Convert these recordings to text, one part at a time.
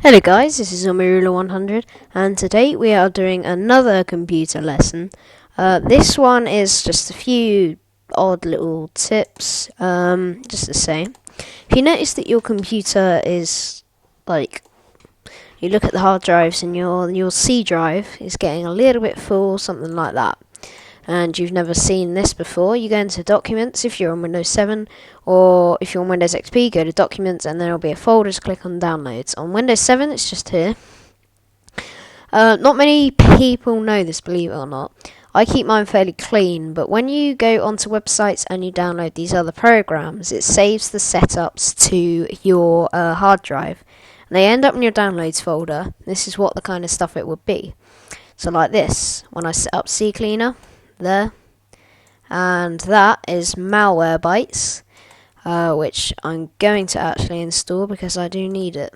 Hello guys, this is Zombie100 and today we are doing another computer lesson. This one is just a few odd little tips, just to say. If you notice that your computer is, you look at the hard drives and your C drive is getting a little bit full, something like that, and you've never seen this before, you go into Documents if you're on Windows 7, or if you're on Windows XP, go to Documents and there will be a folder, just click on Downloads. On Windows 7, it's just here. Not many people know this, believe it or not. I keep mine fairly clean, but when you go onto websites and you download these other programs, it saves the setups to your hard drive. And they end up in your Downloads folder. This is what the kind of stuff it would be. So like this, when I set up CCleaner, there, and that is Malwarebytes, which I'm going to actually install because I do need it.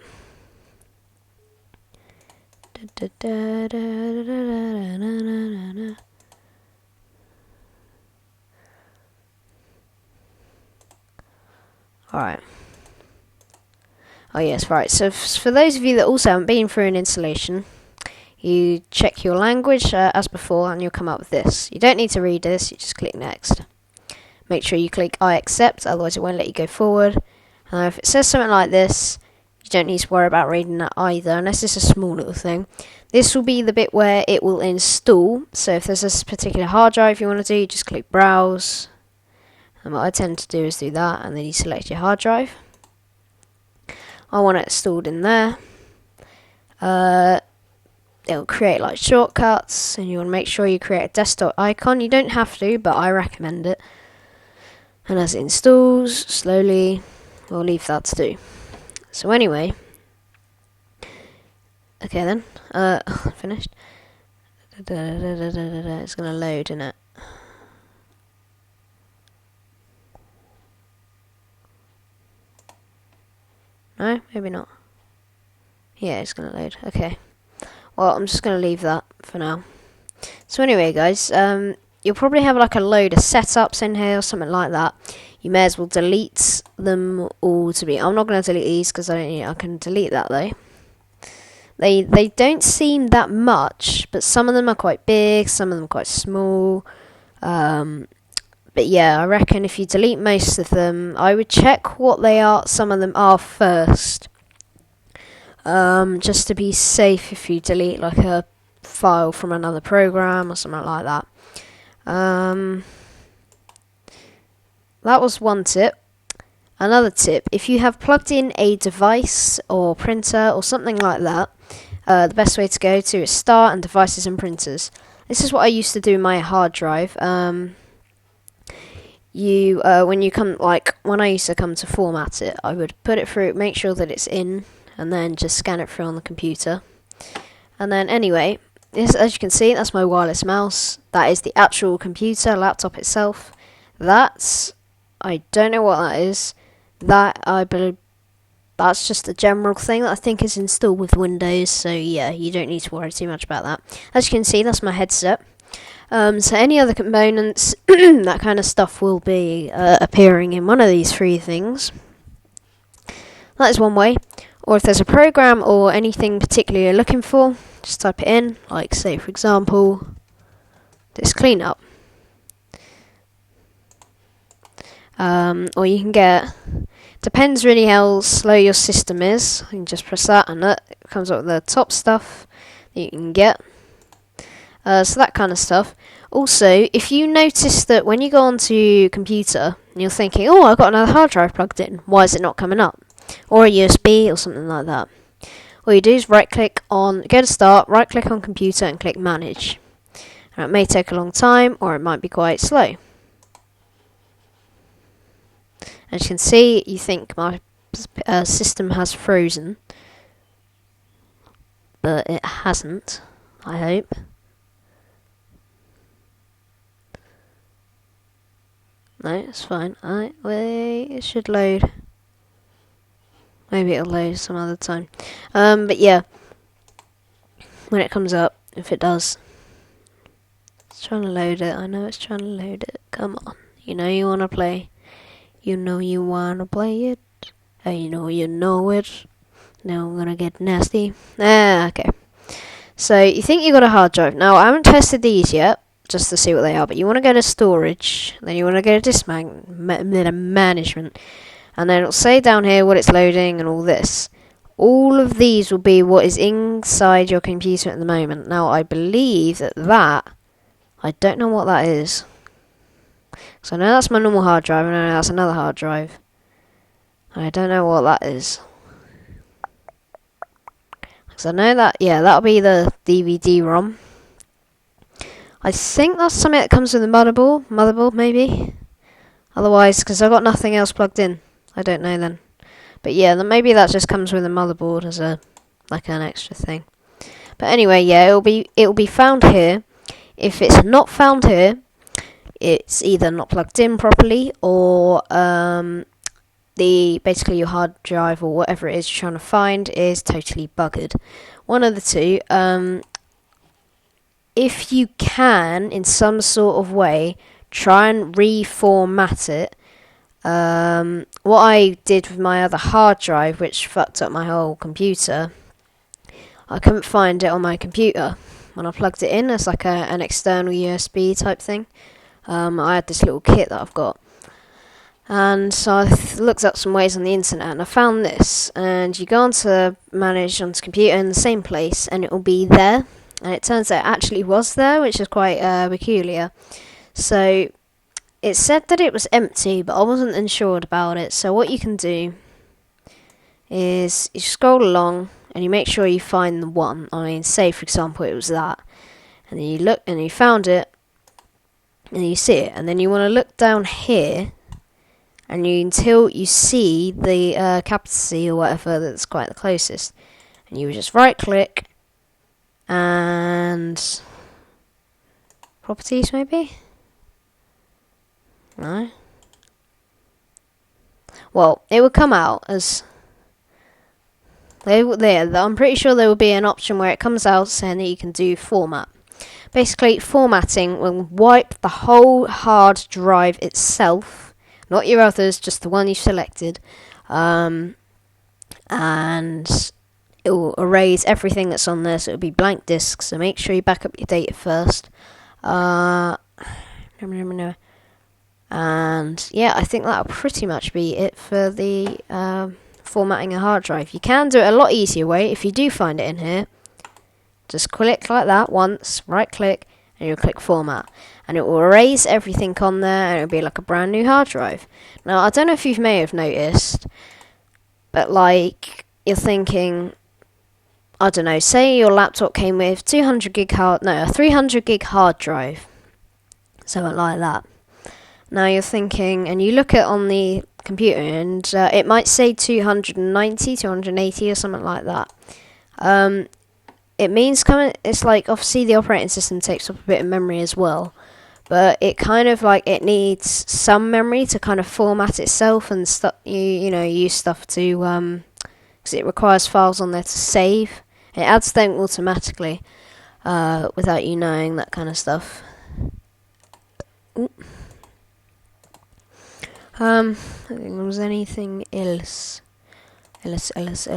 Alright. Oh yes, right, so for those of you that also haven't been through an installation, you check your language as before and you'll come up with this. You don't need to read this, you just click next. Make sure you click I accept, otherwise it won't let you go forward. And if it says something like this, you don't need to worry about reading that either, unless it's a small little thing. This will be the bit where it will install, so if there's a particular hard drive you want to do, you just click browse. And what I tend to do is do that, and then you select your hard drive. I want it installed in there. It'll create like shortcuts, and you want to make sure you create a desktop icon. You don't have to, but I recommend it. And as it installs slowly, we'll leave that to do. So anyway, okay then, finished. It's gonna load, isn't it? No, maybe not. Yeah, it's gonna load. Okay. Well, I'm just gonna leave that for now. So anyway, guys, you'll probably have like a load of setups in here or something like that. You may as well delete them all to be. I'm not going to delete these because I can delete that though. They don't seem that much, but some of them are quite big, some of them are quite small. But yeah, I reckon if you delete most of them, I would check what they are. Some of them are first, just to be safe. If you delete like a file from another program or something like that. That was one tip. Another tip, if you have plugged in a device or printer or something like that, the best way to go to is Start and Devices and Printers. This is what I used to do in my hard drive. When I used to come to format it, I would put it through, make sure that it's in, and then just scan it through on the computer. And then anyway, this, as you can see, that's my wireless mouse. That is the actual computer, laptop itself. I don't know what that is. That, I believe, that's just a general thing that I think is installed with Windows. So yeah, you don't need to worry too much about that. As you can see, that's my headset. So any other components, that kind of stuff will be appearing in one of these three things. That is one way. Or if there's a program or anything particular you're looking for, just type it in, like say for example, this cleanup. Or you can get, depends really how slow your system is, you can just press that and it comes up with the top stuff that you can get. So that kind of stuff. Also, if you notice that when you go onto computer and you're thinking, oh, I've got another hard drive plugged in, why is it not coming up? Or a USB or something like that. All you do is go to Start, right click on Computer and click Manage. And it may take a long time or it might be quite slow. As you can see, you think my system has frozen, but it hasn't, I hope. No, it's fine. Alright, wait, it should load. Maybe it'll load some other time. But yeah, when it comes up, if it does, it's trying to load it. I know it's trying to load it. Come on, you know you want to play. You know you want to play it. I know you know it. Now I'm gonna get nasty. Okay. So you think you got a hard drive. Now I haven't tested these yet, just to see what they are. But you want to go to storage, then you want to go to disk management, and then it'll say down here what it's loading and all this. All of these will be what is inside your computer at the moment. Now I believe that I don't know what that is. So I know that's my normal hard drive, and I know that's another hard drive. I don't know what that is. So I know that, yeah, that'll be the DVD-ROM. I think that's something that comes with the motherboard maybe. Otherwise, because I've got nothing else plugged in, I don't know then. But yeah, then maybe that just comes with the motherboard as a like an extra thing. But anyway, yeah, it'll be found here. If it's not found here, it's either not plugged in properly, or basically your hard drive or whatever it is you're trying to find is totally buggered. One of the two. If you can, in some sort of way, try and reformat it. What I did with my other hard drive, which fucked up my whole computer, I couldn't find it on my computer. When I plugged it in as like an external USB type thing, I had this little kit that I've got. And so I looked up some ways on the internet, and I found this. And you go onto manage onto computer in the same place, and it will be there. And it turns out it actually was there, which is quite peculiar. So it said that it was empty, but I wasn't insured about it. So what you can do is you scroll along and you make sure you find the one. I mean, say for example it was that, and then you look and you found it, and you see it, and then you want to look down here, and until you see the capital C or whatever that's quite the closest, and you would just right click and properties maybe? No? Well, it would come out as I'm pretty sure there will be an option where it comes out saying that you can do format. Basically, formatting will wipe the whole hard drive itself, not your others, just the one you selected, and it will erase everything that's on there, so it'll be blank disk. So make sure you back up your data first. And yeah, I think that'll pretty much be it for the formatting a hard drive. You can do it a lot easier way if you do find it in here. Just click like that once, right click, and you'll click format, and it will erase everything on there, and it'll be like a brand new hard drive. Now I don't know if you may have noticed, but like you're thinking, I don't know, say your laptop came with a 300 gig hard drive, something like that. Now you're thinking, and you look at on the computer, and it might say 290, 280 or something like that. It means it's like obviously the operating system takes up a bit of memory as well, but it kind of like it needs some memory to kind of format itself and use stuff to because it requires files on there to save. It adds them automatically without you knowing that kind of stuff. Ooh. I think there was anything else. Else.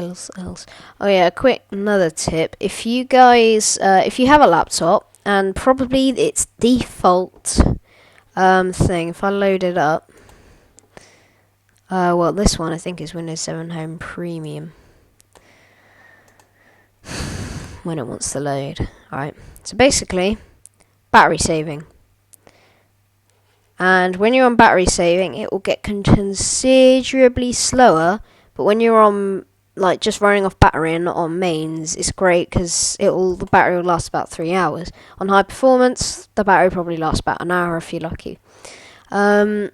Oh yeah, another tip. If you guys, if you have a laptop, and probably its default thing, if I load it up, well, this one I think is Windows 7 Home Premium. When it wants to load. Alright, so basically, battery saving. And when you're on battery saving, it will get considerably slower. But when you're on, like, just running off battery and not on mains, it's great because the battery will last about 3 hours. On high performance, the battery probably lasts about an hour if you're lucky. High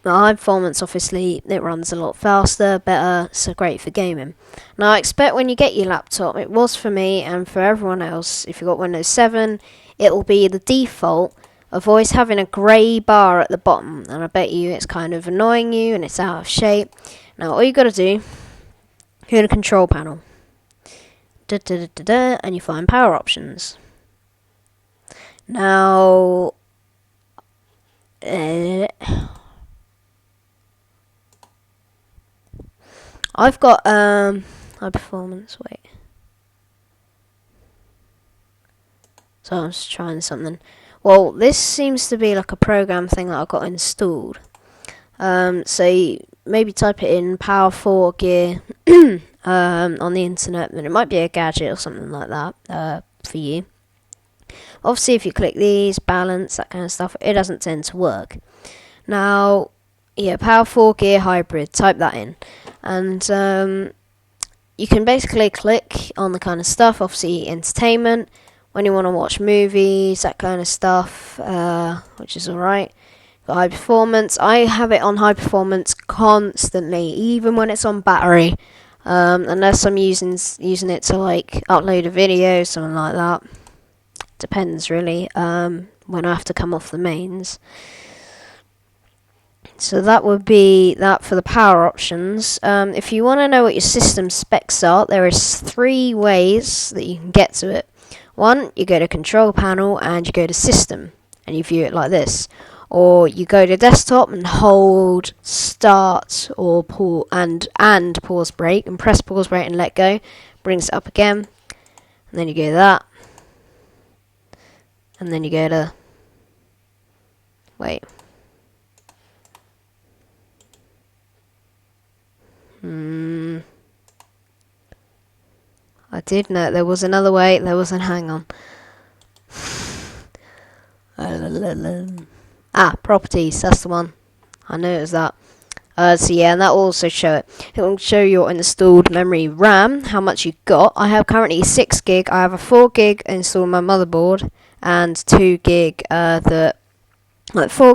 performance, obviously, it runs a lot faster, better, so great for gaming. Now, I expect when you get your laptop, it was for me and for everyone else, if you've got Windows 7, it will be the default of always having a grey bar at the bottom, and I bet you it's kind of annoying you and it's out of shape. Now all you got to do, you're in a control panel, and you find power options. Now I've got high performance, wait. So I'm just trying something. Well, this seems to be like a program thing that I got installed. So you maybe type it in Power 4 Gear on the internet, and it might be a gadget or something like that for you. Obviously, if you click these, balance, that kind of stuff, it doesn't tend to work. Now, yeah, Power 4 Gear Hybrid, type that in. And you can basically click on the kind of stuff, obviously entertainment, when you want to watch movies, that kind of stuff, which is alright. Got high performance. I have it on high performance constantly, even when it's on battery. Unless I'm using it to like upload a video, something like that. Depends really. When I have to come off the mains. So that would be that for the power options. If you want to know what your system specs are, there is 3 ways that you can get to it. 1, you go to control panel and you go to system and you view it like this. Or you go to desktop and hold start or pause and pause break and press pause break and let go. Brings it up again. And then you go to that. And then you go to wait. I did know there was another way. There was an hang on. Properties. That's the one. I knew it was that. So yeah, and that will also show it. It will show your installed memory RAM, how much you've got. I have currently 6 gig. I have a 4 gig installed on my motherboard and 2 gig 4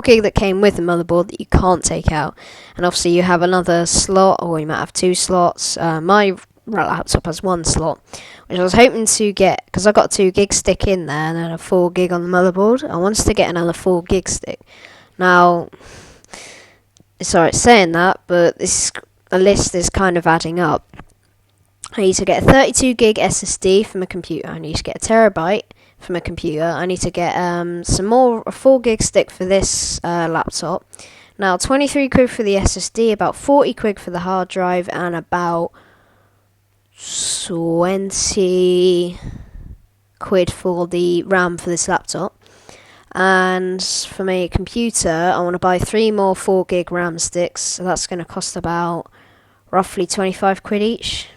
gig that came with the motherboard that you can't take out. And obviously you have another slot, or you might have 2 slots. My laptop has 1 slot, which I was hoping to get, because I got a 2 gig stick in there and then a 4 gig on the motherboard. I wanted to get another 4 gig stick. Now, it's alright saying that, but the list is kind of adding up. I need to get a 32 gig SSD from a computer. I need to get a terabyte from a computer. I need to get a 4 gig stick for this laptop. Now, 23 quid for the SSD, about 40 quid for the hard drive, and about 20 quid for the RAM for this laptop. And for my computer, I want to buy 3 more 4 gig RAM sticks, so that's going to cost about roughly 25 quid each.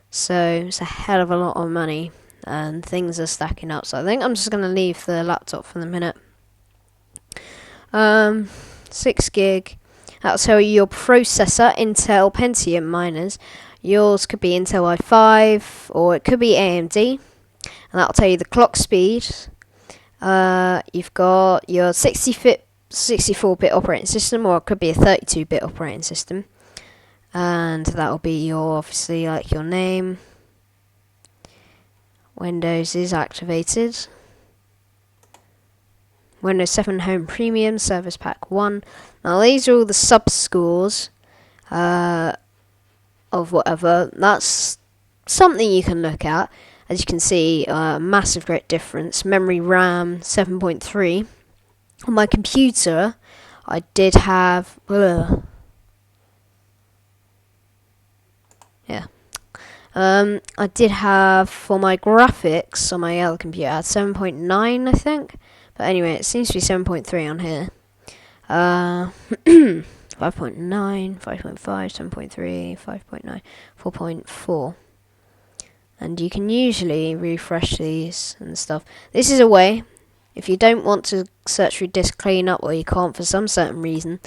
So it's a hell of a lot of money, and things are stacking up. So I think I'm just going to leave the laptop for the minute. 6 gig. That'll tell you your processor, Intel Pentium miners. Yours could be Intel i5 or it could be AMD, and that'll tell you the clock speed. You've got your 64-bit operating system, or it could be a 32-bit operating system, and that'll be your, obviously, like your name. Windows is activated. Windows 7 Home Premium Service Pack 1. Now these are all the sub-scores of whatever. That's something you can look at. As you can see, massive great difference. Memory RAM 7.3. On my computer, I did have I did have, for my graphics on my other computer, I had 7.9, I think. But anyway, it seems to be 7.3 on here. 5.9, 5.5, 7.3, 5.9, 4.4. And you can usually refresh these and stuff. This is a way, if you don't want to search through disk cleanup, or you can't for some certain reason,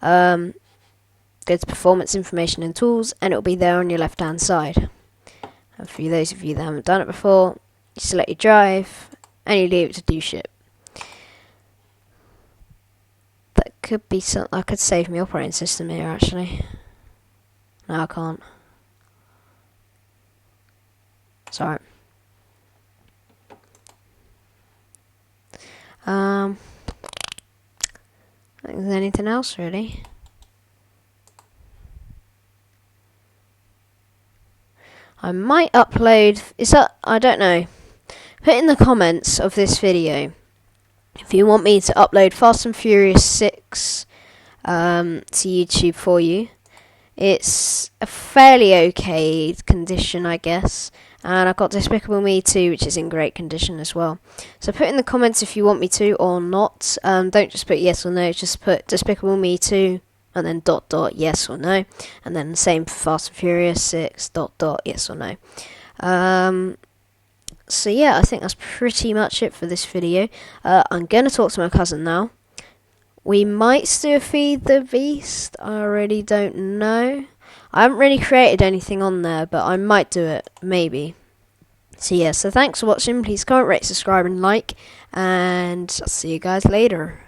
go to Performance Information and Tools, and it'll be there on your left hand side. And for those of you that haven't done it before, you select your drive and you leave it to do shit. That could be something. I could save my operating system here actually. No, I can't. Sorry. I think there's anything else really. I might upload. I don't know. Put in the comments of this video if you want me to upload Fast and Furious 6 to YouTube for you. It's a fairly okay condition, I guess. And I've got Despicable Me 2, which is in great condition as well. So put in the comments if you want me to or not. Don't just put yes or no, just put Despicable Me 2 and then ... yes or no. And then the same for Fast and Furious 6 ... yes or no. So yeah, I think that's pretty much it for this video. I'm going to talk to my cousin now. We might still feed the beast. I really don't know. I haven't really created anything on there, but I might do it, maybe. So yeah, so thanks for watching. Please comment, rate, subscribe, and like. And I'll see you guys later.